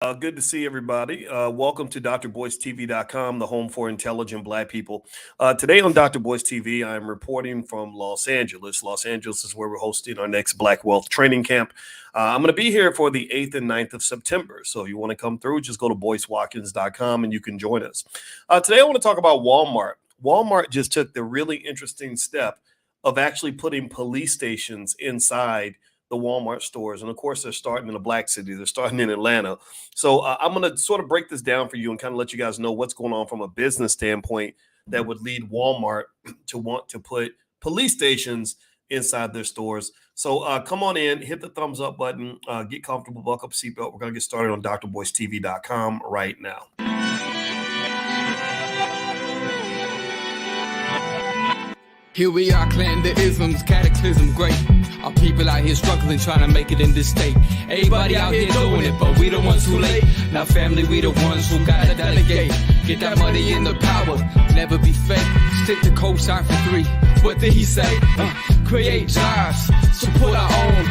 Good to see everybody. Welcome to drboystv.com, the home for intelligent Black people. Today on Dr. Boys TV, I'm reporting from Los Angeles. Los Angeles is where we're hosting our next Black Wealth Training Camp. I'm going to be here for the 8th and 9th of September. So if you want to come through, just go to boycewatkins.com and you can join us. Today I want to talk about Walmart. Walmart just took the really interesting step of actually putting police stations inside the Walmart stores. And of course, they're starting in a Black city. They're starting in Atlanta. So I'm going to sort of break this down for you and kind of let you guys know what's going on from a business standpoint that would lead Walmart to want to put police stations inside their stores. So come on in, hit the thumbs up button, get comfortable, buckle up a seatbelt. We're going to get started on drboystv.com right now. Here we are, clan the isms, cataclysm, great. Our people out here struggling, trying to make it in this state. Everybody out here doing it, but we the ones who late. Now family, we the ones who gotta delegate. Get that money in the power, never be fake. Stick to co-sign for 3. What did he say? Create jobs, support our own.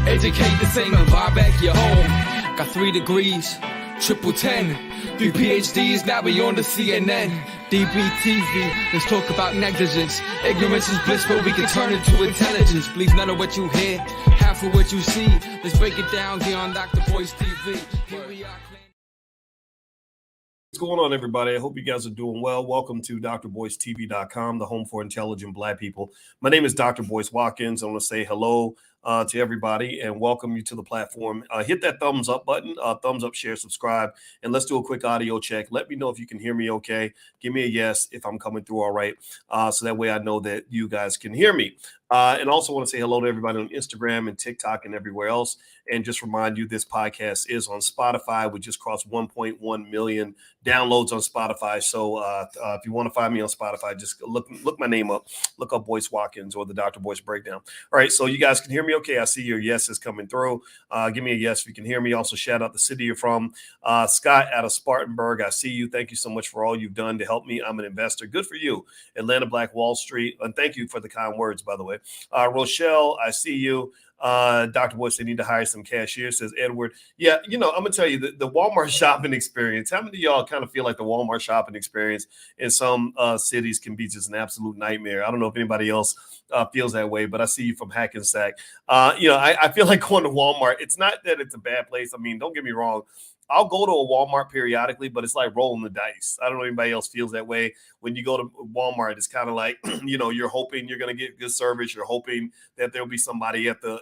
Educate the same and buy back your home. Got 3 degrees, triple 10. 3 PhDs, now we on the CNN. DBTV, let's talk about negligence. Ignorance is bliss, but we can turn it to intelligence. Believe none of what you hear, half of what you see. Let's break it down here on Dr. Boys TV. Here we are. What's going on, everybody? I hope you guys are doing well. Welcome to drboystv.com, the home for intelligent Black people. My name is Dr. Boyce Watkins. I want to say hello to everybody and welcome you to the platform. Hit that thumbs up button, thumbs up, share, subscribe, and let's do a quick audio check. Let me know if you can hear me okay. Give me a yes if I'm coming through all right, so that way I know that you guys can hear me. And also want to say hello to everybody on Instagram and TikTok and everywhere else. And just remind you, this podcast is on Spotify. We just crossed 1.1 million downloads on Spotify. So if you want to find me on Spotify, just look my name up. Look up Boyce Watkins or the Dr. Boyce Breakdown. All right, so you guys can hear me okay. I see your yeses coming through. Give me a yes if you can hear me. Also, shout out the city you're from. Scott out of Spartanburg, I see you. Thank you so much for all you've done to help me. I'm an investor. Good for you. Atlanta Black Wall Street. And thank you for the kind words, by the way. Rochelle, I see you. Dr. Boyce, they need to hire some cashiers, says Edward. Yeah, I'm gonna tell you the Walmart shopping experience. How many of y'all kind of feel like the Walmart shopping experience in some cities can be just an absolute nightmare? I don't know if anybody else feels that way, but I see you from Hackensack. I feel like going to Walmart. It's not that it's a bad place. I mean, don't get me wrong. I'll go to a Walmart periodically, but it's like rolling the dice. I don't know if anybody else feels that way. When you go to Walmart, it's kind of like, you're hoping you're going to get good service. You're hoping that there'll be somebody at the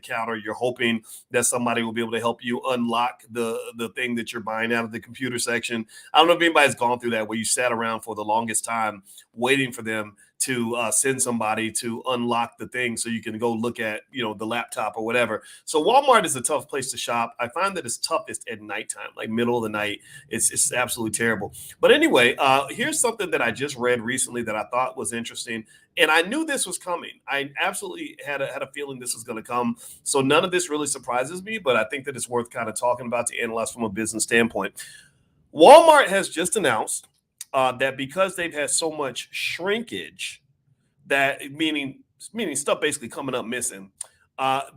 counter. You're hoping that somebody will be able to help you unlock the thing that you're buying out of the computer section. I don't know if anybody's gone through that where you sat around for the longest time waiting for them to send somebody to unlock the thing so you can go look at, the laptop or whatever. So Walmart is a tough place to shop. I find that it's toughest at nighttime, like middle of the night. It's absolutely terrible. But anyway, here's something that I just read recently that I thought was interesting. And I knew this was coming. I absolutely had a feeling this was going to come. So none of this really surprises me, but I think that it's worth kind of talking about to analyze from a business standpoint. Walmart has just announced that because they've had so much shrinkage, that meaning stuff basically coming up missing,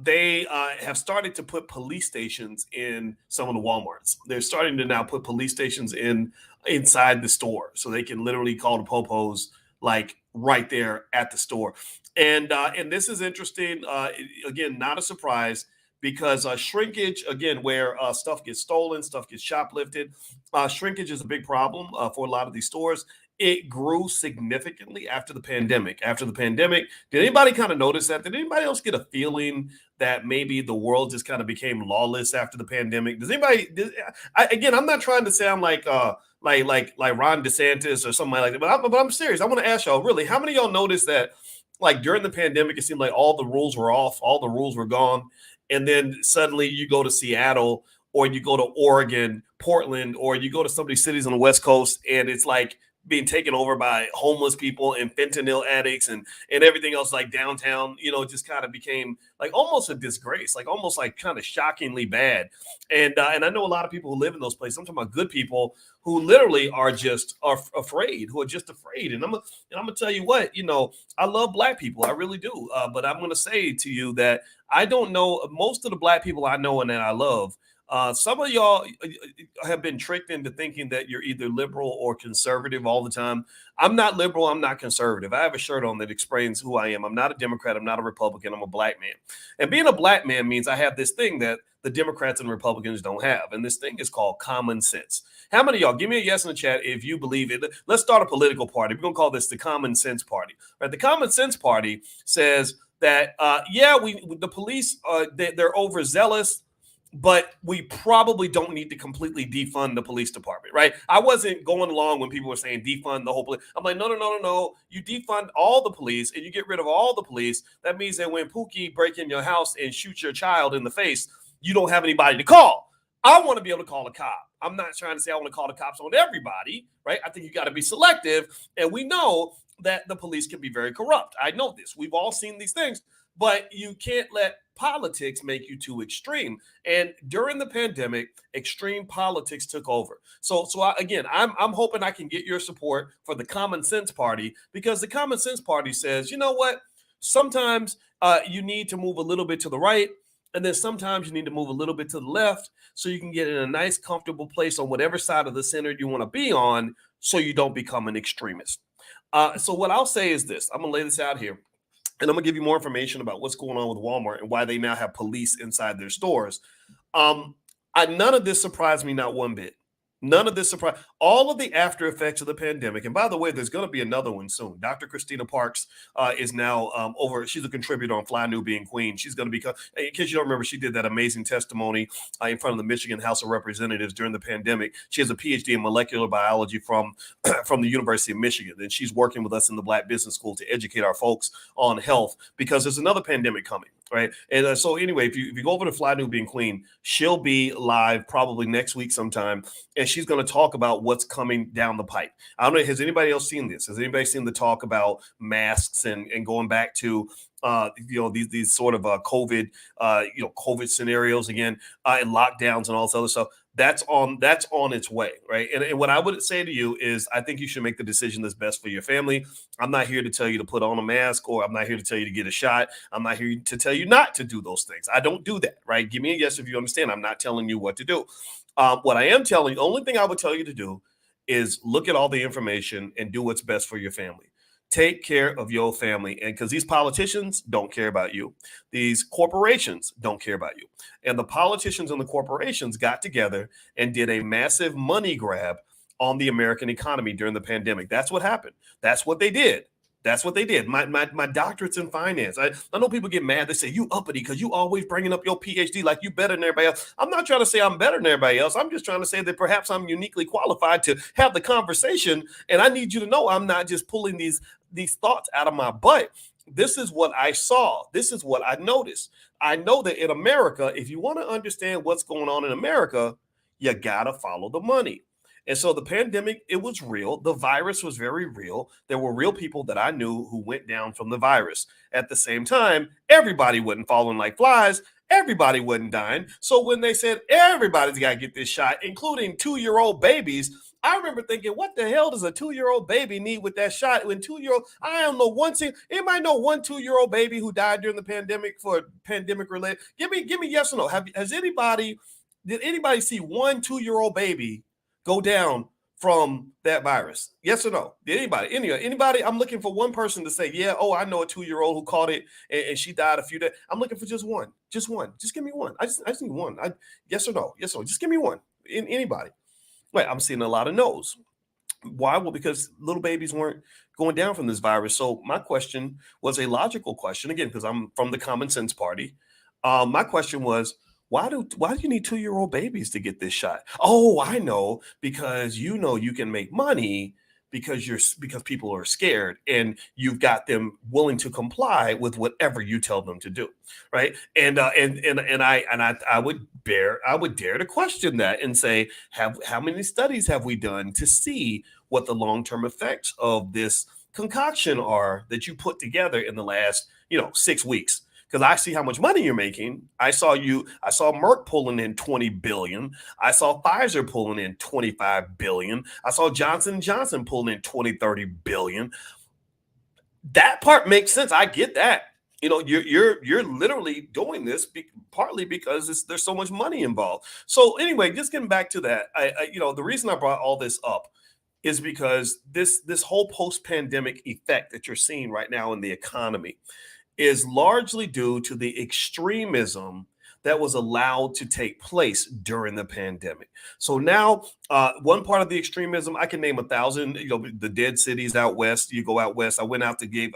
they have started to put police stations in some of the Walmarts. They're starting to now put police stations inside the store, so they can literally call the popos like right there at the store. And this is interesting. Again, not a surprise. Because shrinkage, again, where stuff gets stolen, stuff gets shoplifted, shrinkage is a big problem for a lot of these stores. It grew significantly after the pandemic. Did anybody kind of notice that? Did anybody else get a feeling that maybe the world just kind of became lawless after the pandemic? Again, I'm not trying to sound like Ron DeSantis or something like that, but I'm serious. I want to ask y'all, really, how many of y'all noticed that, like during the pandemic, it seemed like all the rules were off, all the rules were gone. And then suddenly you go to Seattle or you go to Oregon, Portland, or you go to some of these cities on the West Coast, and it's like being taken over by homeless people and fentanyl addicts and everything else, like downtown, just kind of became like almost a disgrace, like almost like kind of shockingly bad. And I know a lot of people who live in those places. I'm talking about good people who literally are afraid. And I'm gonna tell you what, I love Black people. I really do. But I'm going to say to you that I don't know most of the Black people I know and that I love Some of y'all have been tricked into thinking that you're either liberal or conservative all the time. I'm not liberal. I'm not conservative. I have a shirt on that explains who I am. I'm not a Democrat. I'm not a Republican. I'm a black man. And being a black man means I have this thing that the Democrats and Republicans don't have. And this thing is called common sense. How many of y'all, give me a yes in the chat if you believe it. Let's start a political party. We're going to call this the Common Sense Party. Right? The Common Sense Party says that, the police, they're overzealous, but we probably don't need to completely defund the police department, right? I wasn't going along when people were saying defund the whole police. I'm like, no. You defund all the police and you get rid of all the police. That means that when Pookie break in your house and shoot your child in the face, you don't have anybody to call. I want to be able to call a cop. I'm not trying to say I want to call the cops on everybody, right? I think you got to be selective. And we know that the police can be very corrupt. I know this. We've all seen these things, but you can't let politics make you too extreme. And during the pandemic, extreme politics took over. I'm hoping I can get your support for the Common Sense Party, because the Common Sense Party says, you know what? Sometimes you need to move a little bit to the right, and then sometimes you need to move a little bit to the left so you can get in a nice, comfortable place on whatever side of the center you want to be on, so you don't become an extremist. So what I'll say is this. I'm going to lay this out here, and I'm going to give you more information about what's going on with Walmart and why they now have police inside their stores. None of this surprised me, not one bit. None of this surprise. All of the after effects of the pandemic. And by the way, there's going to be another one soon. Dr. Christina Parks is now over. She's a contributor on Fly New Being Queen. She's going to become, in case you don't remember, she did that amazing testimony in front of the Michigan House of Representatives during the pandemic. She has a PhD in molecular biology from the University of Michigan. And she's working with us in the Black Business School to educate our folks on health, because there's another pandemic coming. Right. And so anyway, if you go over to Fly New Being Queen, she'll be live probably next week sometime. And she's going to talk about what's coming down the pipe. I don't know. Has anybody else seen this? Has anybody seen the talk about masks and going back to, these sort of COVID scenarios again, and lockdowns and all this other stuff? That's on its way, right? And what I would say to you is, I think you should make the decision that's best for your family. I'm not here to tell you to put on a mask, or I'm not here to tell you to get a shot. I'm not here to tell you not to do those things. I don't do that, right? Give me a yes if you understand. I'm not telling you what to do. What I am telling you, the only thing I would tell you to do is look at all the information and do what's best for your family. Take care of your family. And because these politicians don't care about you, these corporations don't care about you. And the politicians and the corporations got together and did a massive money grab on the American economy during the pandemic. That's what happened. That's what they did. That's what they did. My doctorate's in finance. I know people get mad. They say, you uppity because you always bringing up your PhD like you better than everybody else. I'm not trying to say I'm better than everybody else. I'm just trying to say that perhaps I'm uniquely qualified to have the conversation. And I need you to know I'm not just pulling these thoughts out of my butt. This is what I saw. This is what I noticed. I know that in America, if you want to understand what's going on in America, you got to follow the money. And so the pandemic, it was real. The virus was very real. There were real people that I knew who went down from the virus. At the same time, everybody wasn't falling like flies. Everybody wasn't dying. So when they said everybody's got to get this shot, including 2-year-old babies, I remember thinking, what the hell does a 2-year-old baby need with that shot? When 2-year-old, I don't know anybody know one 2-year-old baby who died during the pandemic for pandemic related? Give me yes or no. Did anybody see one 2-year-old baby go down from that virus? Yes or no? Did anybody? I'm looking for one person to say, yeah, I know a 2-year-old who caught it and she died a few days. I'm looking for just one. Just give me one. I just need one. Yes or no? Yes or no? Just give me one. Anybody? Wait, I'm seeing a lot of no's. Why? Well, because little babies weren't going down from this virus. So my question was a logical question, again, because I'm from the Common Sense Party. My question was, why do you need 2-year-old babies to get this shot? Oh, I know, because you can make money because people are scared and you've got them willing to comply with whatever you tell them to do, right? And I would dare to question that and say, how many studies have we done to see what the long-term effects of this concoction are that you put together in the last 6 weeks? Because I see how much money you're making. I saw Merck pulling in 20 billion. I saw Pfizer pulling in 25 billion. I saw Johnson & Johnson pulling in 20, 30 billion. That part makes sense. I get that. you're literally doing this partly because there's so much money involved. So anyway, just getting back to that, the reason I brought all this up is because this whole post-pandemic effect that you're seeing right now in the economy is largely due to the extremism that was allowed to take place during the pandemic. So now, one part of the extremism, I can name 1,000. The dead cities out west. You go out west. I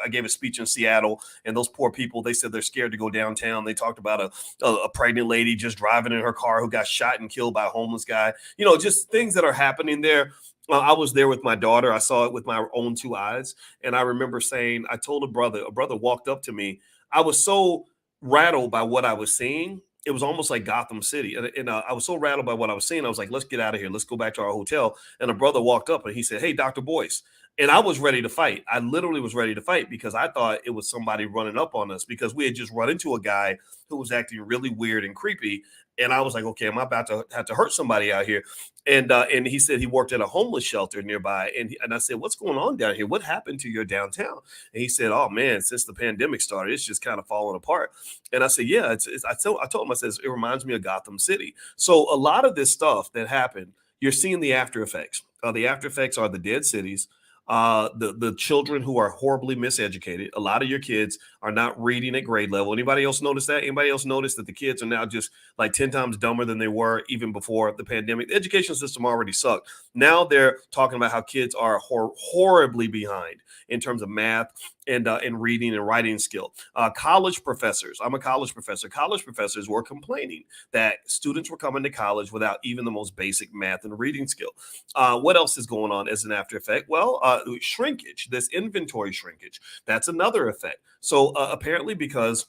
gave a speech in Seattle, and those poor people, they said they're scared to go downtown. They talked about a pregnant lady just driving in her car who got shot and killed by a homeless guy. Just things that are happening there. I was there with my daughter. I saw it with my own two eyes. And I remember saying, I told a brother walked up to me. I was so rattled by what I was seeing. It was almost like Gotham City. And I was so rattled by what I was seeing. I was like, let's get out of here. Let's go back to our hotel. And a brother walked up and he said, hey, Dr. Boyce. And I was ready to fight. I literally was ready to fight because I thought it was somebody running up on us because we had just run into a guy who was acting really weird and creepy. And I was like, okay, am I about to have to hurt somebody out here? And he said he worked at a homeless shelter nearby. And I said, what's going on down here? What happened to your downtown? And he said, oh, man, since the pandemic started, it's just kind of falling apart. And I said, yeah, I told him, I said, it reminds me of Gotham City. So a lot of this stuff that happened, you're seeing the after effects. The after effects are the dead cities. The children who are horribly miseducated. A lot of your kids are not reading at grade level. Anybody else notice that? Anybody else notice that the kids are now just like 10 times dumber than they were even before the pandemic? The education system already sucked. Now they're talking about how kids are horribly behind in terms of math and reading and writing skill. College professors. I'm a college professor. College professors were complaining that students were coming to college without even the most basic math and reading skill. What else is going on as an after effect? Well, shrinkage, this inventory shrinkage. That's another effect. So apparently because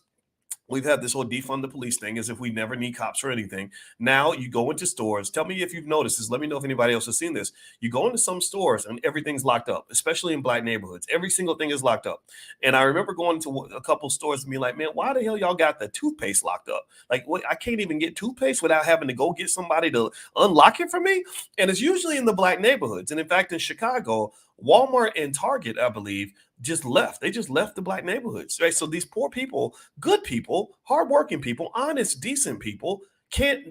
we've had this whole defund the police thing as if we never need cops or anything. Now you go into stores. Tell me if you've noticed this. Let me know if anybody else has seen this. You go into some stores and everything's locked up, especially in black neighborhoods. Every single thing is locked up. And I remember going to a couple stores and being like, man, why the hell y'all got the toothpaste locked up? Like, what? I can't even get toothpaste without having to go get somebody to unlock it for me. And it's usually in the black neighborhoods. And in fact, in Chicago, Walmart and Target, I believe, just left. They just left the black neighborhoods, right? So these poor people, good people, hardworking people, honest, decent people, they've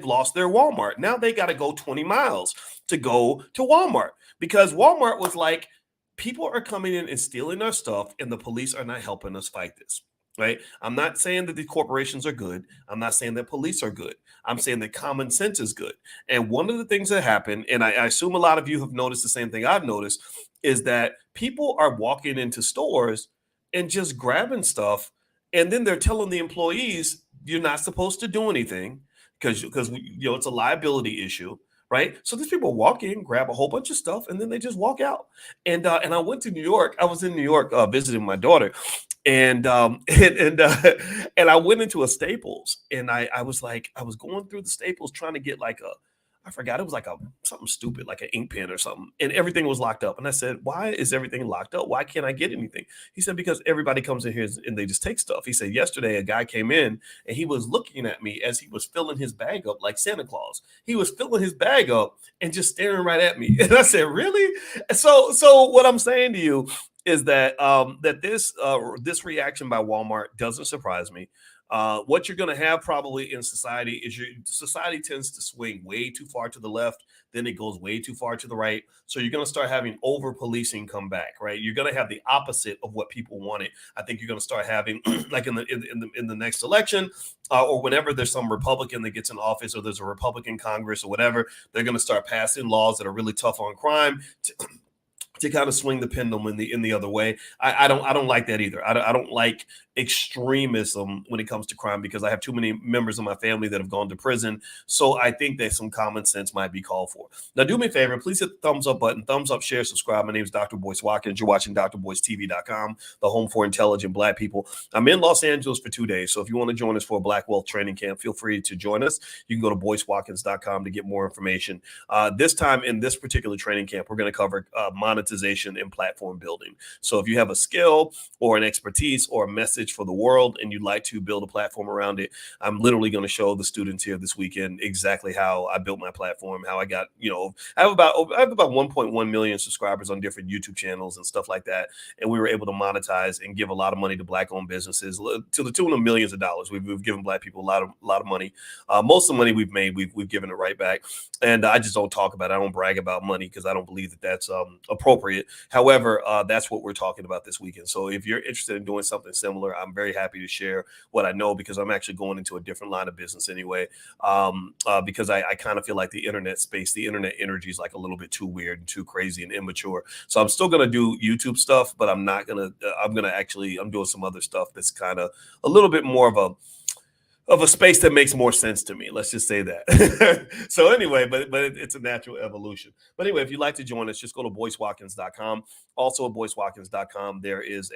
lost their Walmart. Now they got to go 20 miles to go to Walmart because Walmart was like, people are coming in and stealing our stuff and the police are not helping us fight this. Right. I'm not saying that the corporations are good. I'm not saying that police are good. I'm saying that common sense is good. And one of the things that happened, and I assume a lot of you have noticed the same thing I've noticed, is that people are walking into stores and just grabbing stuff. And then they're telling the employees, you're not supposed to do anything because it's a liability issue. Right. So these people walk in, grab a whole bunch of stuff, and then they just walk out. And I went to New York. I was in New York visiting my daughter. And and I went into a Staples and I was going through the Staples trying to get like I forgot, it was like something stupid, like an ink pen or something. And everything was locked up. And I said, why is everything locked up? Why can't I get anything? He said, because everybody comes in here and they just take stuff. He said, yesterday, a guy came in and he was looking at me as he was filling his bag up like Santa Claus. He was filling his bag up and just staring right at me. And I said, really? So what I'm saying to you is that this reaction by Walmart doesn't surprise me. What you're going to have probably in society is your society tends to swing way too far to the left, then it goes way too far to the right. So you're going to start having over policing come back, right? You're going to have the opposite of what people wanted. I think you're going to start having like in the next election or whenever there's some Republican that gets in office or there's a Republican Congress or whatever, they're going to start passing laws that are really tough on crime to kind of swing the pendulum in the other way. I don't like that either. I don't like extremism when it comes to crime because I have too many members of my family that have gone to prison. So I think that some common sense might be called for. Now, do me a favor, please hit the thumbs up button, thumbs up, share, subscribe. My name is Dr. Boyce Watkins. You're watching drboycetv.com, the home for intelligent Black people. I'm in Los Angeles for 2 days. So if you want to join us for a Black Wealth training camp, feel free to join us. You can go to boycewatkins.com to get more information. This time in this particular training camp, we're going to cover monetization monetization and platform building. So if you have a skill or an expertise or a message for the world and you'd like to build a platform around it, I'm literally going to show the students here this weekend exactly how I built my platform, how I got, I have about 1.1 million subscribers on different YouTube channels and stuff like that. And we were able to monetize and give a lot of money to Black-owned businesses to the tune of millions of dollars. We've given Black people a lot of money. Most of the money we've made, we've given it right back. And I just don't talk about it. I don't brag about money because I don't believe that that's appropriate. However, that's what we're talking about this weekend. So if you're interested in doing something similar, I'm very happy to share what I know, because I'm actually going into a different line of business anyway. Because I kind of feel like the internet space, the internet energy is like a little bit too weird and too crazy and immature. So I'm still going to do YouTube stuff, but I'm doing some other stuff that's kind of a little bit more of a space that makes more sense to me. Let's just say that. So anyway, but it's a natural evolution. But anyway, if you'd like to join us, just go to boycewatkins.com. Also at boycewatkins.com, there is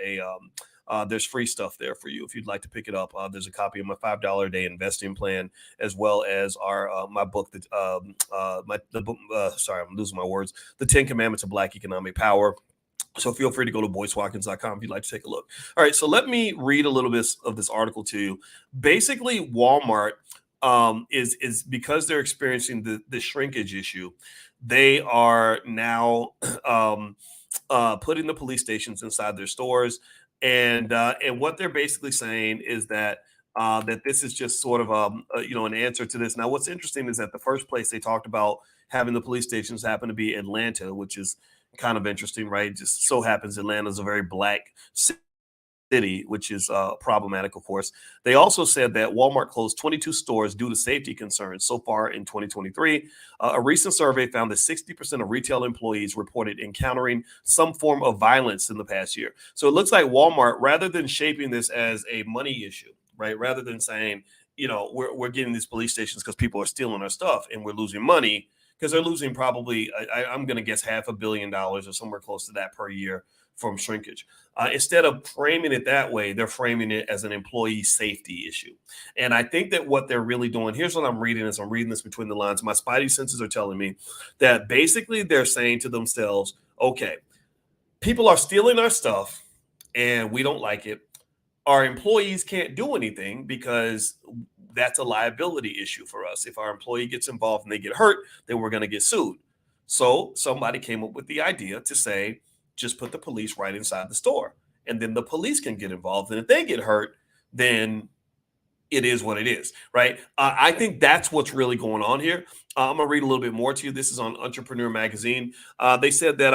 there's free stuff there for you if you'd like to pick it up. There's a copy of my $5 a day investing plan, as well as my book that sorry, I'm losing my words. The 10 Commandments of Black Economic Power. So feel free to go to boycewatkins.com if you'd like to take a look. All right, so let me read a little bit of this article to you. Basically, Walmart is because they're experiencing the shrinkage issue, they are now putting the police stations inside their stores, and what they're basically saying is that this is just sort of an answer to this. Now, what's interesting is that the first place they talked about having the police stations happen to be Atlanta, which is kind of interesting, right? Just so happens Atlanta is a very Black city, which is problematic, of course. They also said that Walmart closed 22 stores due to safety concerns so far in 2023. A recent survey found that 60% of retail employees reported encountering some form of violence in the past year. So it looks like Walmart, rather than shaping this as a money issue, right? Rather than saying, we're getting these police stations because people are stealing our stuff and we're losing money, because they're losing probably, I'm going to guess, $500 million or somewhere close to that per year from shrinkage. Instead of framing it that way, they're framing it as an employee safety issue. And I think that what they're really doing, here's what I'm reading as I'm reading this between the lines. My spidey senses are telling me that basically they're saying to themselves, okay, people are stealing our stuff and we don't like it. Our employees can't do anything because that's a liability issue for us. If our employee gets involved and they get hurt, then we're going to get sued. So somebody came up with the idea to say, just put the police right inside the store, and then the police can get involved. And if they get hurt, then it is what it is, right? I think that's what's really going on here. I'm going to read a little bit more to you. This is on Entrepreneur Magazine. They said that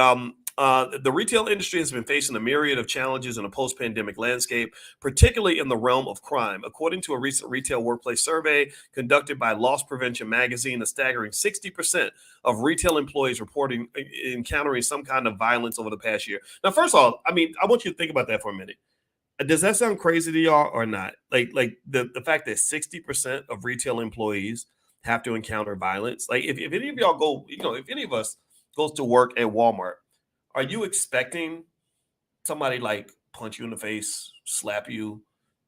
the retail industry has been facing a myriad of challenges in a post-pandemic landscape, particularly in the realm of crime. According to a recent retail workplace survey conducted by Loss Prevention Magazine, a staggering 60% of retail employees reporting encountering some kind of violence over the past year. Now, first of all, I want you to think about that for a minute. Does that sound crazy to y'all or not? Like the fact that 60% of retail employees have to encounter violence. Like if any of y'all go, if any of us goes to work at Walmart, are you expecting somebody like punch you in the face, slap you,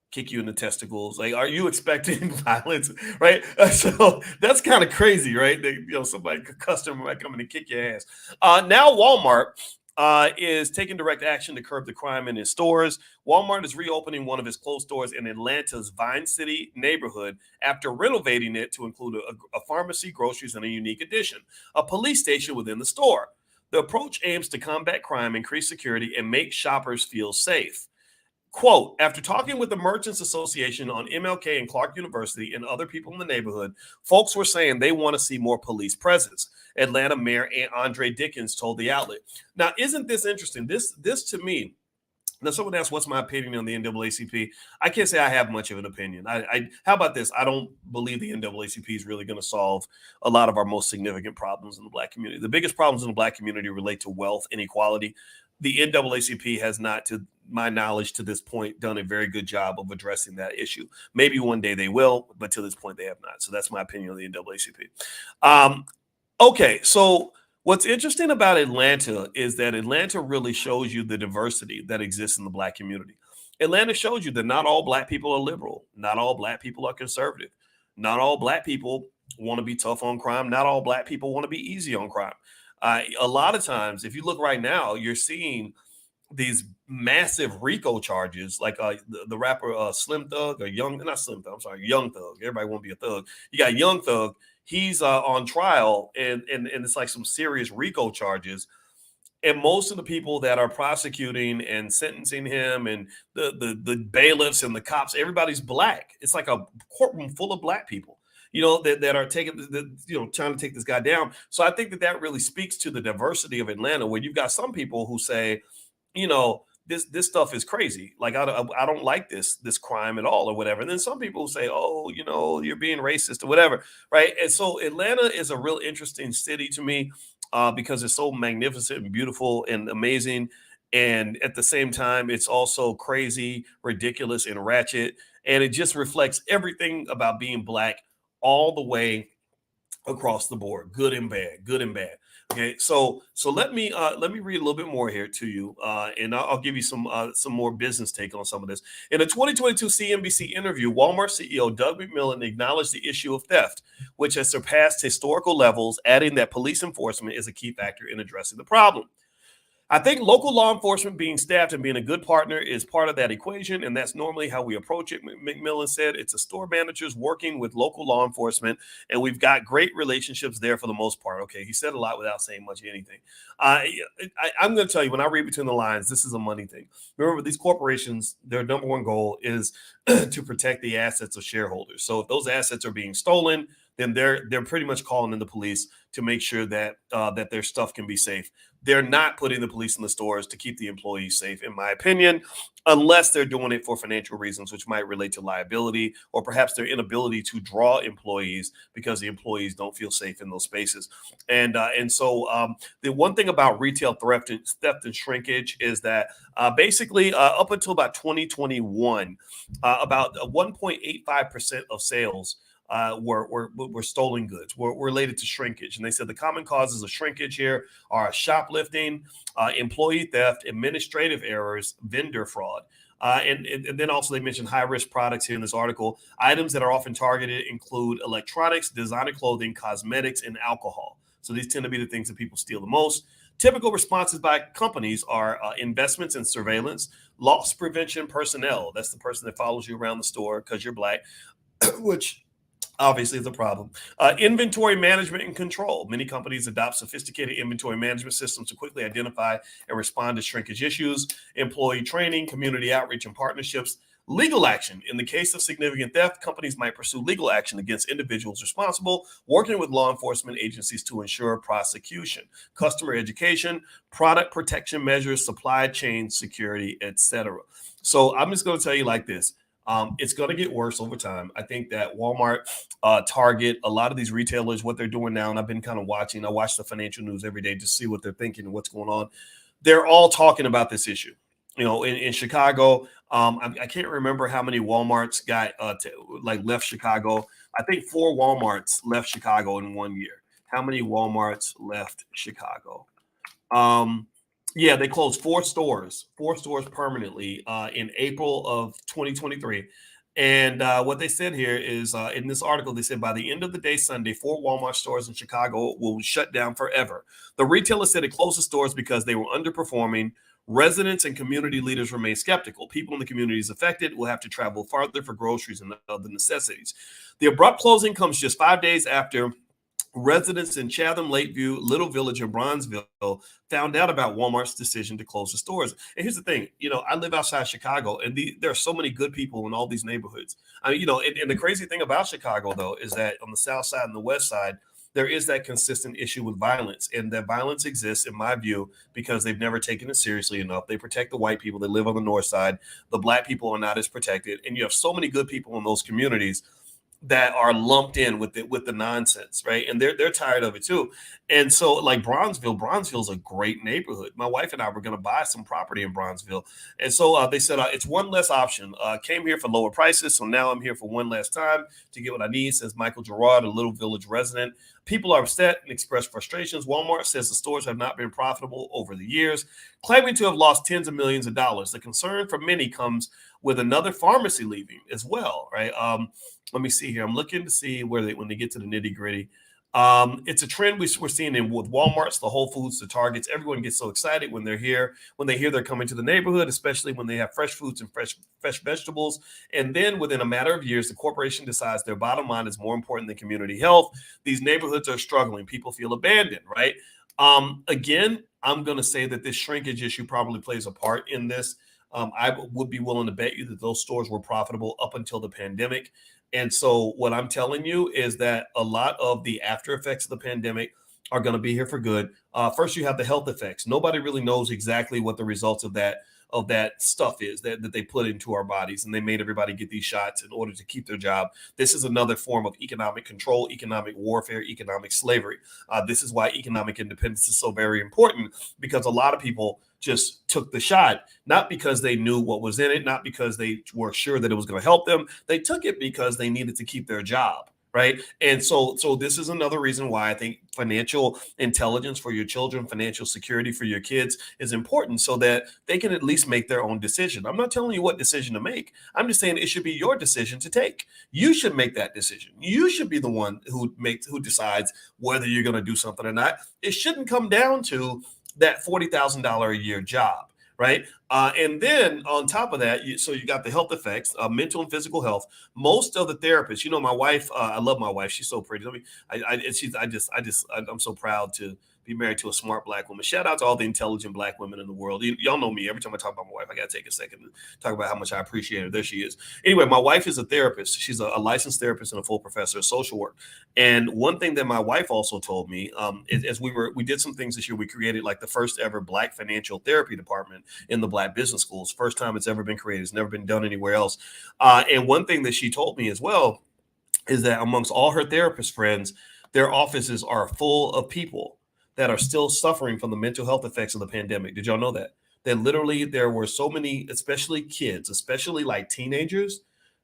kick you in the testicles? Like, are you expecting violence, right? So that's kind of crazy, right? Somebody, a customer might come in and kick your ass. Now Walmart is taking direct action to curb the crime in its stores. Walmart is reopening one of its closed stores in Atlanta's Vine City neighborhood after renovating it to include a pharmacy, groceries, and a unique addition, a police station within the store. The approach aims to combat crime, increase security, and make shoppers feel safe. Quote, after talking with the Merchants Association on MLK and Clark University and other people in the neighborhood, folks were saying they want to see more police presence. Atlanta Mayor Andre Dickens told the outlet. Now, isn't this interesting? This to me, now someone asked, what's my opinion on the NAACP? I can't say I have much of an opinion. How about this? I don't believe the NAACP is really going to solve a lot of our most significant problems in the Black community. The biggest problems in the Black community relate to wealth inequality. The NAACP has not, to my knowledge, to this point, done a very good job of addressing that issue. Maybe one day they will, but to this point, they have not. So that's my opinion on the NAACP. Okay, so what's interesting about Atlanta is that Atlanta really shows you the diversity that exists in the Black community. Atlanta shows you that not all Black people are liberal. Not all Black people are conservative. Not all Black people want to be tough on crime. Not all Black people want to be easy on crime. A lot of times, if you look right now, you're seeing these massive RICO charges, like the rapper Slim Thug or not Slim Thug, I'm sorry, Young Thug. Everybody won't be a thug. You got Young Thug. He's on trial, and it's like some serious RICO charges. And most of the people that are prosecuting and sentencing him, and the bailiffs and the cops, everybody's black. It's like a courtroom full of black people, that are taking trying to take this guy down. So I think that really speaks to the diversity of Atlanta, where you've got some people who say, this stuff is crazy. Like I don't like this crime at all or whatever. And then some people say, oh, you're being racist or whatever, right? And so Atlanta is a real interesting city to me, because it's so magnificent and beautiful and amazing. And at the same time, it's also crazy, ridiculous, and ratchet. And it just reflects everything about being black all the way across the board, good and bad, good and bad. Okay, so let me read a little bit more here to you, and I'll give you some more business take on some of this. In a 2022 CNBC interview, Walmart CEO Doug McMillon acknowledged the issue of theft, which has surpassed historical levels, adding that police enforcement is a key factor in addressing the problem. I think local law enforcement being staffed and being a good partner is part of that equation, and that's normally how we approach it. McMillan said it's a store managers working with local law enforcement, and we've got great relationships there for the most part. Okay, he said a lot without saying much of anything. I'm going to tell you, when I read between the lines, this is a money thing. Remember, these corporations, their number one goal is to protect the assets of shareholders. So if those assets are being stolen, then they're pretty much calling in the police to make sure that their stuff can be safe. They're not putting the police in the stores to keep the employees safe, in my opinion, unless they're doing it for financial reasons, which might relate to liability, or perhaps their inability to draw employees because the employees don't feel safe in those spaces. And so the one thing about retail theft and shrinkage is that basically up until about 2021, about 1.85% of sales were stolen goods, were related to shrinkage. And they said the common causes of shrinkage here are shoplifting, employee theft, administrative errors, vendor fraud. And then also they mentioned high-risk products here in this article. Items that are often targeted include electronics, designer clothing, cosmetics, and alcohol. So these tend to be the things that people steal the most. Typical responses by companies are investments in surveillance, loss prevention personnel. That's the person that follows you around the store because you're black, which obviously is a problem. Inventory management and control. Many companies adopt sophisticated inventory management systems to quickly identify and respond to shrinkage issues. Employee training, community outreach, and partnerships. Legal action. In the case of significant theft, companies might pursue legal action against individuals responsible, working with law enforcement agencies to ensure prosecution. Customer education, product protection measures, supply chain security, etc. So I'm just going to tell you like this. It's going to get worse over time. I think that Walmart, Target, a lot of these retailers, what they're doing now, and I've been kind of watching, I watch the financial news every day to see what they're thinking and what's going on. They're all talking about this issue. In Chicago, I can't remember how many Walmarts got left Chicago. I think 4 Walmarts left Chicago in 1 year. How many Walmarts left Chicago? Yeah, they closed 4 stores permanently in April of 2023. And what they said here is in this article, they said by the end of the day Sunday, 4 Walmart stores in Chicago will shut down forever. The retailer said it closed the stores because they were underperforming. Residents and community leaders remain skeptical. People in the communities affected will have to travel farther for groceries and other necessities. The abrupt closing comes just 5 days after residents in Chatham, Lakeview, Little Village, and Bronzeville found out about Walmart's decision to close the stores. And here's the thing, I live outside Chicago, and there are so many good people in all these neighborhoods. And the crazy thing about Chicago, though, is that on the south side and the west side, there is that consistent issue with violence. And that violence exists, in my view, because they've never taken it seriously enough. They protect the white people that live on the north side. The black people are not as protected. And you have so many good people in those communities that are lumped in with the nonsense, right? And they're tired of it too. And so, like Bronzeville's a great neighborhood. My wife and I were going to buy some property in Bronzeville, and so they said it's one less option. Came here for lower prices, so now I'm here for one last time to get what I need. Says Michael Gerard, a Little Village resident. People are upset and express frustrations. Walmart says the stores have not been profitable over the years, claiming to have lost tens of millions of dollars. The concern for many comes with another pharmacy leaving as well, right? Let me see here. I'm looking to see when they get to the nitty gritty. It's a trend we're seeing in with Walmarts, the Whole Foods, the Targets. Everyone gets so excited when they're here, when they hear they're coming to the neighborhood, especially when they have fresh fruits and fresh vegetables. And then within a matter of years, the corporation decides their bottom line is more important than community health. These neighborhoods are struggling. People feel abandoned, right? Again, I'm going to say that this shrinkage issue probably plays a part in this. I would be willing to bet you that those stores were profitable up until the pandemic. And so what I'm telling you is that a lot of the after effects of the pandemic are going to be here for good. First, you have the health effects. Nobody really knows exactly what the results of that stuff is that they put into our bodies, and they made everybody get these shots in order to keep their job. This is another form of economic control, economic warfare, economic slavery. This is why economic independence is so very important, because a lot of people just took the shot, not because they knew what was in it, not because they were sure that it was going to help them. They took it because they needed to keep their job. Right. And so this is another reason why I think financial intelligence for your children, financial security for your kids is important, so that they can at least make their own decision. I'm not telling you what decision to make. I'm just saying it should be your decision to take. You should make that decision. You should be the one who decides whether you're going to do something or not. It shouldn't come down to that $40,000 a year job. Right. And then on top of that, so you got the health effects, mental and physical health. Most of the therapists, my wife, I love my wife. She's so pretty. I'm so proud to be married to a smart Black woman. Shout out to all the intelligent Black women in the world. Y'all know me. Every time I talk about my wife, I got to take a second to talk about how much I appreciate her. There she is. Anyway, my wife is a therapist. She's a licensed therapist and a full professor of social work. And one thing that my wife also told me, as we did some things this year, we created like the first ever Black financial therapy department in the Black business schools. First time it's ever been created. It's never been done anywhere else. And one thing that she told me as well is that amongst all her therapist friends, their offices are full of people that are still suffering from the mental health effects of the pandemic. Did y'all know that? That literally there were so many, especially kids, especially like teenagers,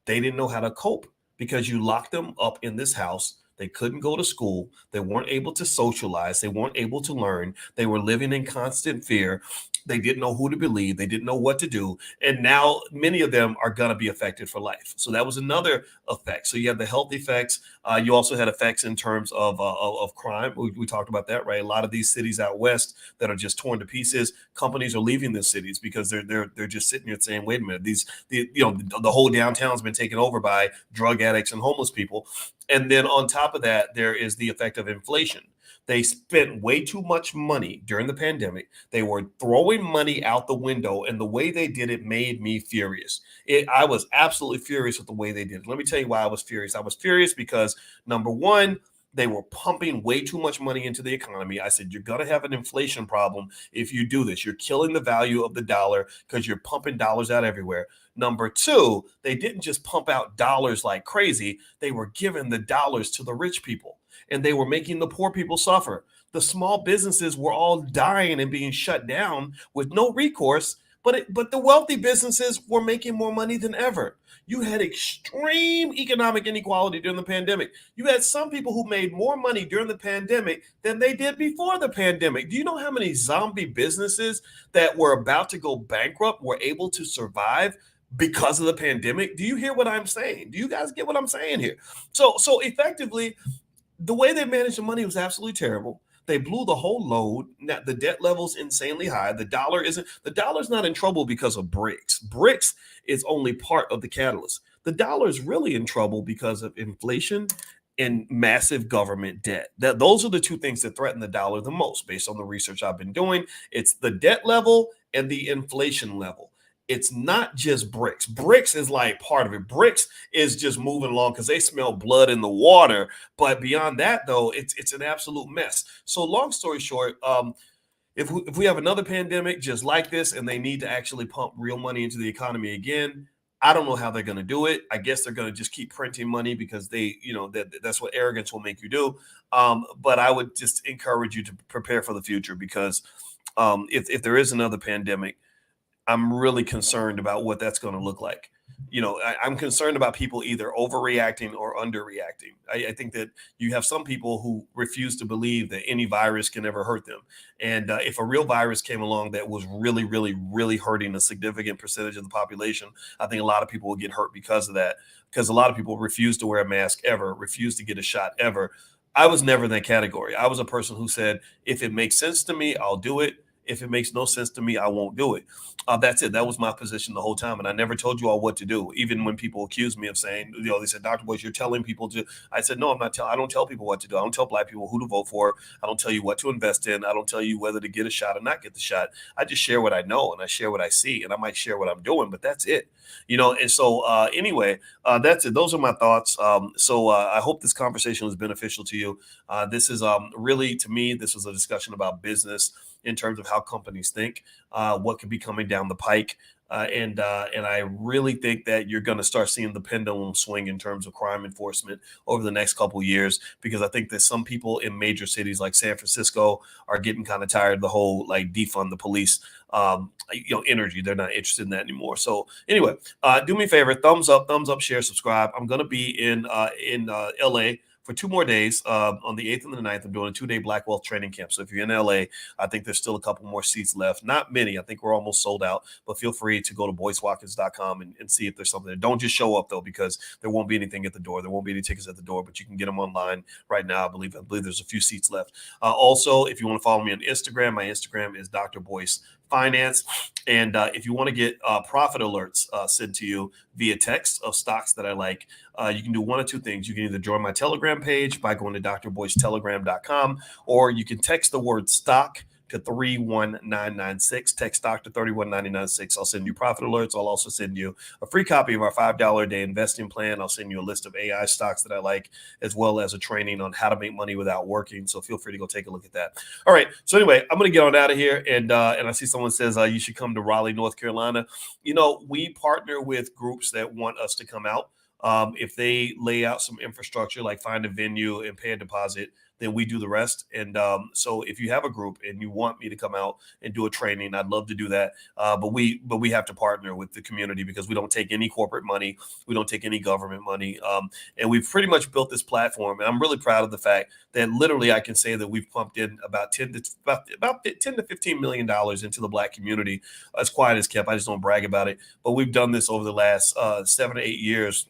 they didn't know how to cope because you locked them up in this house. They couldn't go to school. They weren't able to socialize. They weren't able to learn. They were living in constant fear. They didn't know who to believe. They didn't know what to do. And now many of them are going to be affected for life. So that was another effect. So you have the health effects. You also had effects in terms of crime. We talked about that, right? A lot of these cities out west that are just torn to pieces, companies are leaving the cities because they're just sitting here saying, wait a minute, the whole downtown's been taken over by drug addicts and homeless people. And then on top of that, there is the effect of inflation. They spent way too much money during the pandemic. They were throwing money out the window, and the way they did it made me furious. I was absolutely furious with the way they did it. Let me tell you why I was furious. I was furious because, number one, they were pumping way too much money into the economy. I said, you're going to have an inflation problem if you do this. You're killing the value of the dollar because you're pumping dollars out everywhere. Number two, they didn't just pump out dollars like crazy. They were giving the dollars to the rich people, and they were making the poor people suffer. The small businesses were all dying and being shut down with no recourse, but the wealthy businesses were making more money than ever. You had extreme economic inequality during the pandemic. You had some people who made more money during the pandemic than they did before the pandemic. Do you know how many zombie businesses that were about to go bankrupt were able to survive because of the pandemic? Do you hear what I'm saying? Do you guys get what I'm saying here? So effectively, the way they managed the money was absolutely terrible. They blew the whole load. Now, the debt level's insanely high. The dollar's not in trouble because of BRICS. BRICS is only part of the catalyst. The dollar is really in trouble because of inflation and massive government debt. Those are the two things that threaten the dollar the most, based on the research I've been doing. It's the debt level and the inflation level. It's not just BRICS. BRICS is like part of it. BRICS is just moving along because they smell blood in the water. But beyond that, though, it's an absolute mess. So long story short, if we have another pandemic just like this and they need to actually pump real money into the economy again, I don't know how they're going to do it. I guess they're going to just keep printing money because that's what arrogance will make you do. But I would just encourage you to prepare for the future, because if there is another pandemic, I'm really concerned about what that's going to look like. I'm concerned about people either overreacting or underreacting. I think that you have some people who refuse to believe that any virus can ever hurt them. And if a real virus came along that was really, really, really hurting a significant percentage of the population, I think a lot of people will get hurt because of that, because a lot of people refuse to wear a mask ever, refuse to get a shot ever. I was never in that category. I was a person who said, if it makes sense to me, I'll do it. If it makes no sense to me, I won't do it. That's it. That was my position the whole time. And I never told you all what to do. Even when people accused me of saying, they said, Dr. Boyce, you're telling people to, I said, no, I don't tell people what to do. I don't tell Black people who to vote for. I don't tell you what to invest in. I don't tell you whether to get a shot or not get the shot. I just share what I know and I share what I see, and I might share what I'm doing, but that's it. And so anyway, that's it. Those are my thoughts. So I hope this conversation was beneficial to you. This is really, to me, this was a discussion about business in terms of how companies think, what could be coming down the pike. And I really think that you're going to start seeing the pendulum swing in terms of crime enforcement over the next couple of years, because I think that some people in major cities like San Francisco are getting kind of tired of the whole like defund the police energy. They're not interested in that anymore. So anyway, do me a favor, thumbs up, share, subscribe. I'm going to be in LA for 2 more days. On the 8th and the 9th, I'm doing a 2-day Black Wealth training camp. So if you're in LA, I think there's still a couple more seats left. Not many. I think we're almost sold out, but feel free to go to boycewatkins.com and see if there's something there. Don't just show up though, because there won't be anything at the door. There won't be any tickets at the door, but you can get them online right now. I believe there's a few seats left. Also, if you want to follow me on Instagram, my Instagram is Dr. Boyce Finance. And if you want to get profit alerts sent to you via text of stocks that I like, you can do one of two things. You can either join my Telegram page by going to drboycetelegram.com, or you can text the word stock to 31996. Text stock to 31996. I'll send you profit alerts. I'll also send you a free copy of our $5 a day investing plan. I'll send you a list of AI stocks that I like, as well as a training on how to make money without working. So feel free to go take a look at that. All right. So anyway, I'm going to get on out of here. And I see someone says you should come to Raleigh, North Carolina. We partner with groups that want us to come out. If they lay out some infrastructure, like find a venue and pay a deposit, then we do the rest. And so if you have a group and you want me to come out and do a training, I'd love to do that. But we have to partner with the community, because we don't take any corporate money. We don't take any government money. And we've pretty much built this platform. And I'm really proud of the fact that literally I can say that we've pumped in about $10 to $15 million into the Black community. As quiet as kept. I just don't brag about it. But we've done this over the last 7 to 8 years.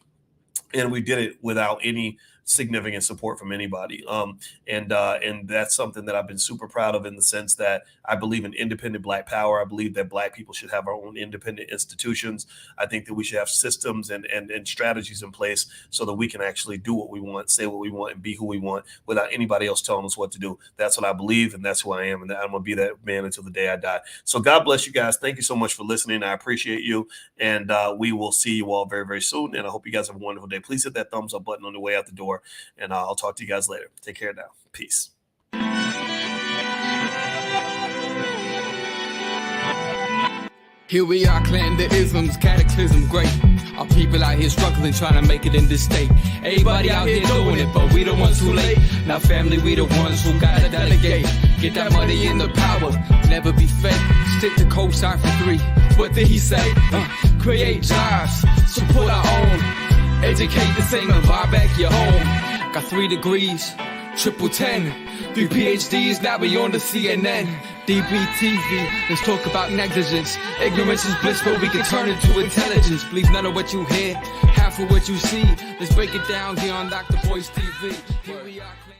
And we did it without any significant support from anybody. And that's something that I've been super proud of, in the sense that I believe in independent Black power. I believe that Black people should have our own independent institutions. I think that we should have systems and strategies in place so that we can actually do what we want, say what we want, and be who we want without anybody else telling us what to do. That's what I believe, and that's who I am, and I'm going to be that man until the day I die. So God bless you guys. Thank you so much for listening. I appreciate you, and we will see you all very, very soon, and I hope you guys have a wonderful day. Please hit that thumbs up button on the way out the door, and I'll talk to you guys later. Take care now. Peace. Here we are, clan the isms, cataclysm great. Our people out here struggling, trying to make it in this state. Everybody out here doing it, but we the ones who late. Now family, we the ones who gotta delegate. Get that money in the power, never be fake. Stick to cosign for 3. What did he say? Create jobs, support our own. Educate the same and buy back your home. Got 3 degrees, triple 10. 3 PhDs, now we on the CNN. DBTV, let's talk about negligence. Ignorance is bliss, but we can turn it to intelligence. Believe none of what you hear, half of what you see. Let's break it down here on Dr. Boyce TV. Here we are.